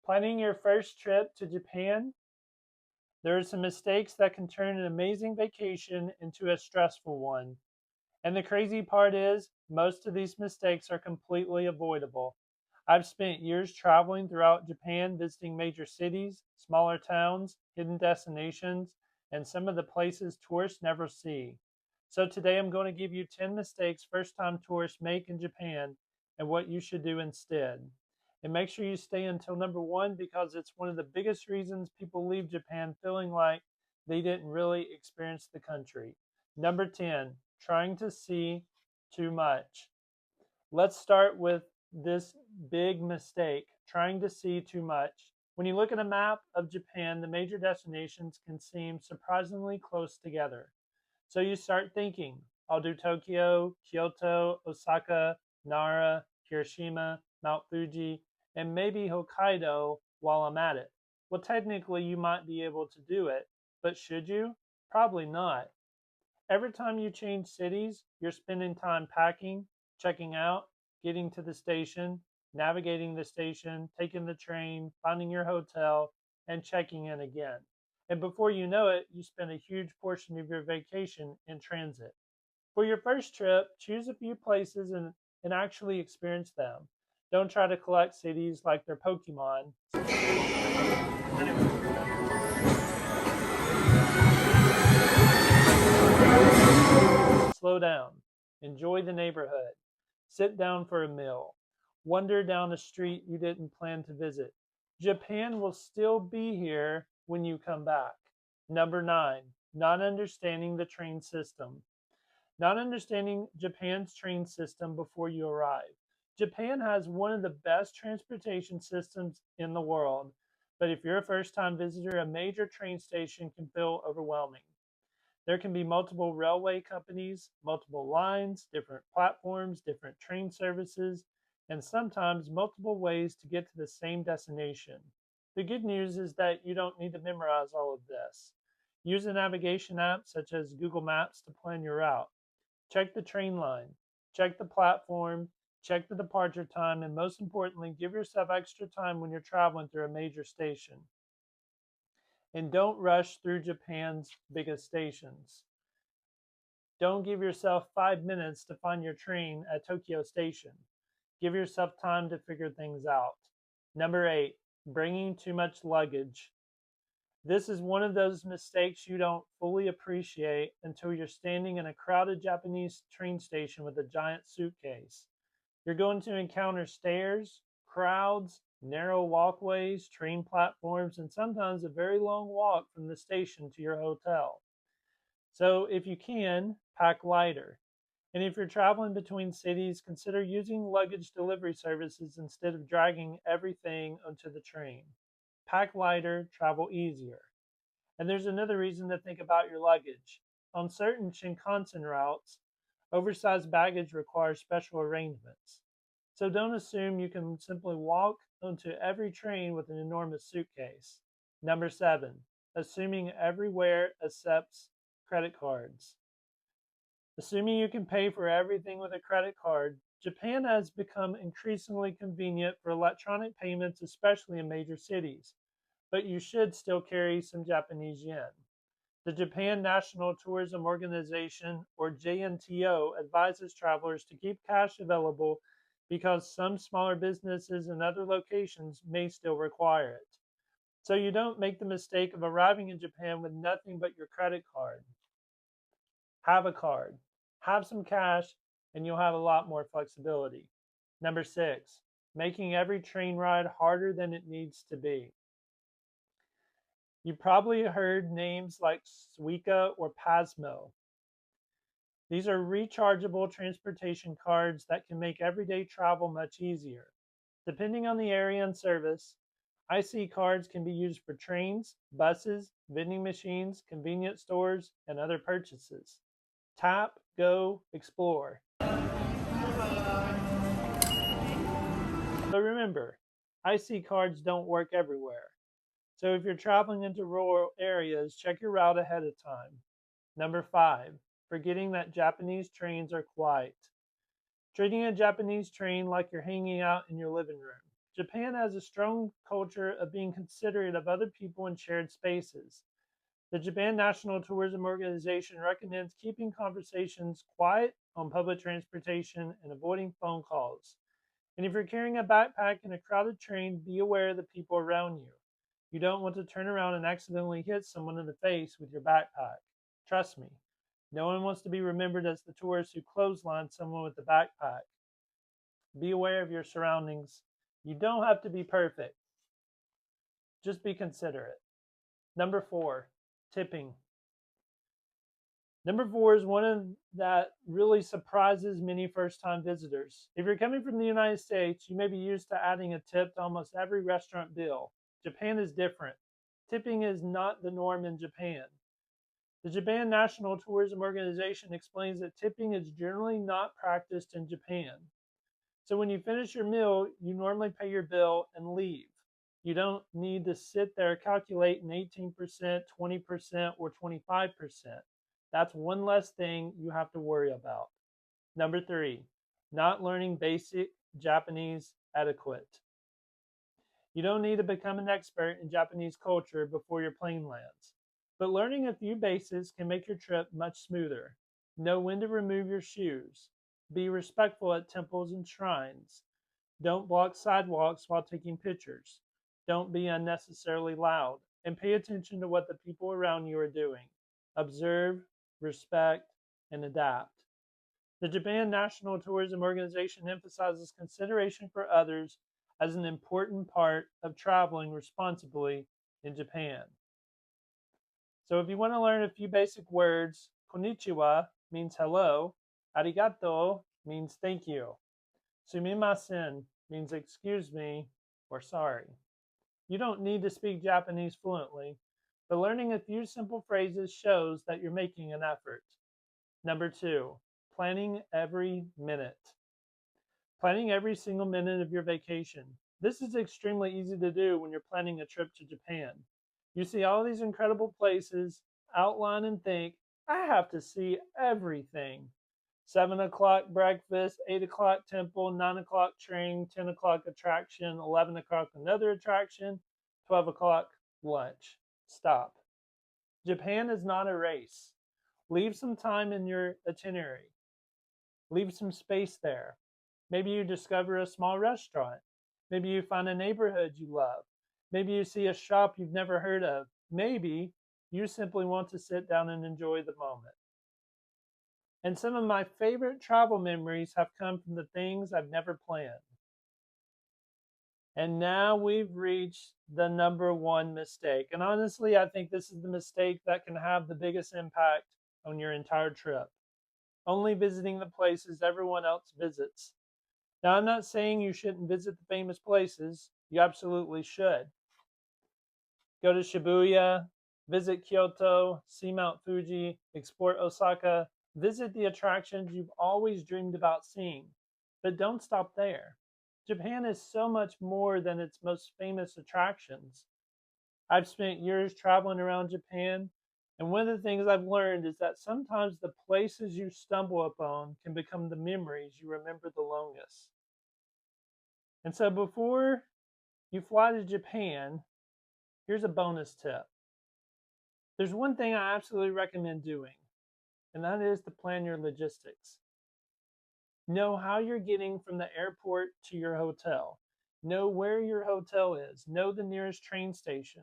Planning your first trip to Japan, there are some mistakes that can turn an amazing vacation into a stressful one. And the crazy part is, most of these mistakes are completely avoidable. I've spent years traveling throughout Japan, visiting major cities, smaller towns, hidden destinations, and some of the places tourists never see. So today I'm going to give you 10 mistakes first time tourists make in Japan and what you should do instead. And make sure you stay until number one because it's one of the biggest reasons people leave Japan feeling like they didn't really experience the country. Number 10, trying to see too much. Let's start with this big mistake, trying to see too much. When you look at a map of Japan, the major destinations can seem surprisingly close together. So you start thinking, I'll do Tokyo, Kyoto, Osaka, Nara, Hiroshima, Mount Fuji, and maybe Hokkaido while I'm at it. Well, technically, you might be able to do it, but should you? Probably not. Every time you change cities, you're spending time packing, checking out, getting to the station, navigating the station, taking the train, finding your hotel, and checking in again. And before you know it, you spend a huge portion of your vacation in transit. For your first trip, choose a few places and actually experience them. Don't try to collect cities like they're Pokemon. Slow down. Enjoy the neighborhood. Sit down for a meal. Wander down a street you didn't plan to visit. Japan will still be here when you come back. Number 9, not understanding the train system. Not understanding Japan's train system before you arrive. Japan has one of the best transportation systems in the world, but if you're a first time visitor, a major train station can feel overwhelming. There can be multiple railway companies, multiple lines, different platforms, different train services, and sometimes multiple ways to get to the same destination. The good news is that you don't need to memorize all of this. Use a navigation app such as Google Maps to plan your route. Check the train line, check the platform, check the departure time, and most importantly, give yourself extra time when you're traveling through a major station. And don't rush through Japan's biggest stations. Don't give yourself 5 minutes to find your train at Tokyo Station. Give yourself time to figure things out. Number 8, bringing too much luggage. This is one of those mistakes you don't fully appreciate until you're standing in a crowded Japanese train station with a giant suitcase. You're going to encounter stairs, crowds, narrow walkways, train platforms, and sometimes a very long walk from the station to your hotel. So if you can, pack lighter. And if you're traveling between cities, consider using luggage delivery services instead of dragging everything onto the train. Pack lighter, travel easier. And there's another reason to think about your luggage. On certain Shinkansen routes, oversized baggage requires special arrangements. So don't assume you can simply walk onto every train with an enormous suitcase. Number 7, assuming everywhere accepts credit cards. Assuming you can pay for everything with a credit card, Japan has become increasingly convenient for electronic payments, especially in major cities, but you should still carry some Japanese yen. The Japan National Tourism Organization, or JNTO, advises travelers to keep cash available because some smaller businesses in other locations may still require it. So you don't make the mistake of arriving in Japan with nothing but your credit card. Have a card, have some cash, and you'll have a lot more flexibility. Number 6, making every train ride harder than it needs to be. You probably heard names like Suica or Pasmo. These are rechargeable transportation cards that can make everyday travel much easier. Depending on the area and service, IC cards can be used for trains, buses, vending machines, convenience stores, and other purchases. Tap, go, explore. But remember, IC cards don't work everywhere. So if you're traveling into rural areas, check your route ahead of time. Number 5, forgetting that Japanese trains are quiet. Treating a Japanese train like you're hanging out in your living room. Japan has a strong culture of being considerate of other people in shared spaces. The Japan National Tourism Organization recommends keeping conversations quiet on public transportation and avoiding phone calls. And if you're carrying a backpack in a crowded train, be aware of the people around you. You don't want to turn around and accidentally hit someone in the face with your backpack. Trust me, no one wants to be remembered as the tourist who clotheslined someone with a backpack. Be aware of your surroundings. You don't have to be perfect. Just be considerate. Number 4, tipping. Number 4 is one that really surprises many first-time visitors. If you're coming from the United States, you may be used to adding a tip to almost every restaurant bill. Japan is different. Tipping is not the norm in Japan. The Japan National Tourism Organization explains that tipping is generally not practiced in Japan. So when you finish your meal, you normally pay your bill and leave. You don't need to sit there calculating 18%, 20%, or 25%. That's one less thing you have to worry about. Number 3, not learning basic Japanese etiquette. You don't need to become an expert in Japanese culture before your plane lands, but learning a few basics can make your trip much smoother. Know when to remove your shoes. Be respectful at temples and shrines. Don't block sidewalks while taking pictures. Don't be unnecessarily loud, and pay attention to what the people around you are doing. Observe, respect, and adapt. The Japan National Tourism Organization emphasizes consideration for others as an important part of traveling responsibly in Japan. So if you want to learn a few basic words, konnichiwa means hello, arigato means thank you, sumimasen means excuse me or sorry. You don't need to speak Japanese fluently, but learning a few simple phrases shows that you're making an effort. Number 2, planning every minute. Planning every single minute of your vacation. This is extremely easy to do when you're planning a trip to Japan. You see all these incredible places, outline and think, I have to see everything. 7 o'clock breakfast, 8 o'clock temple, 9 o'clock train, 10 o'clock attraction, 11 o'clock another attraction, 12 o'clock lunch. Stop. Japan is not a race. Leave some time in your itinerary. Leave some space there. Maybe you discover a small restaurant. Maybe you find a neighborhood you love. Maybe you see a shop you've never heard of. Maybe you simply want to sit down and enjoy the moment. And some of my favorite travel memories have come from the things I've never planned. And now we've reached the number 1 mistake. And honestly, I think this is the mistake that can have the biggest impact on your entire trip. Only visiting the places everyone else visits. Now, I'm not saying you shouldn't visit the famous places. You absolutely should. Go to Shibuya, visit Kyoto, see Mount Fuji, explore Osaka, visit the attractions you've always dreamed about seeing. But don't stop there. Japan is so much more than its most famous attractions. I've spent years traveling around Japan, and one of the things I've learned is that sometimes the places you stumble upon can become the memories you remember the longest. And so before you fly to Japan, here's a bonus tip. There's one thing I absolutely recommend doing, and that is to plan your logistics. Know how you're getting from the airport to your hotel. Know where your hotel is. Know the nearest train station.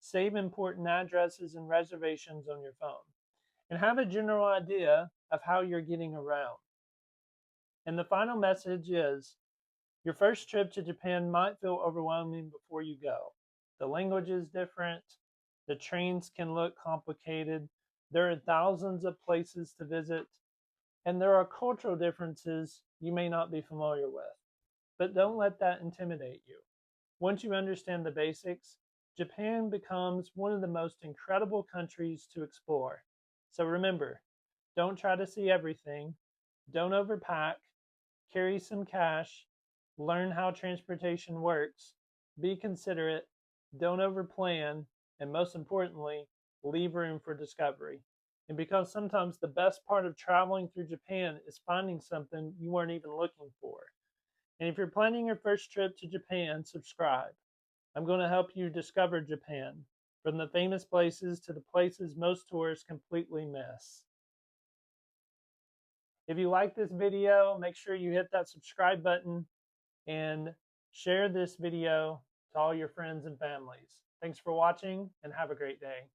Save important addresses and reservations on your phone. And have a general idea of how you're getting around. And the final message is, your first trip to Japan might feel overwhelming before you go. The language is different. The trains can look complicated. There are thousands of places to visit. And there are cultural differences you may not be familiar with. But don't let that intimidate you. Once you understand the basics, Japan becomes one of the most incredible countries to explore. So remember, don't try to see everything. Don't overpack. Carry some cash. Learn how transportation works. Be considerate. Don't overplan. And most importantly, leave room for discovery. And because sometimes the best part of traveling through Japan is finding something you weren't even looking for. And if you're planning your first trip to Japan, subscribe. I'm going to help you discover Japan, from the famous places to the places most tourists completely miss. If you like this video, make sure you hit that subscribe button and share this video to all your friends and families. Thanks for watching and have a great day.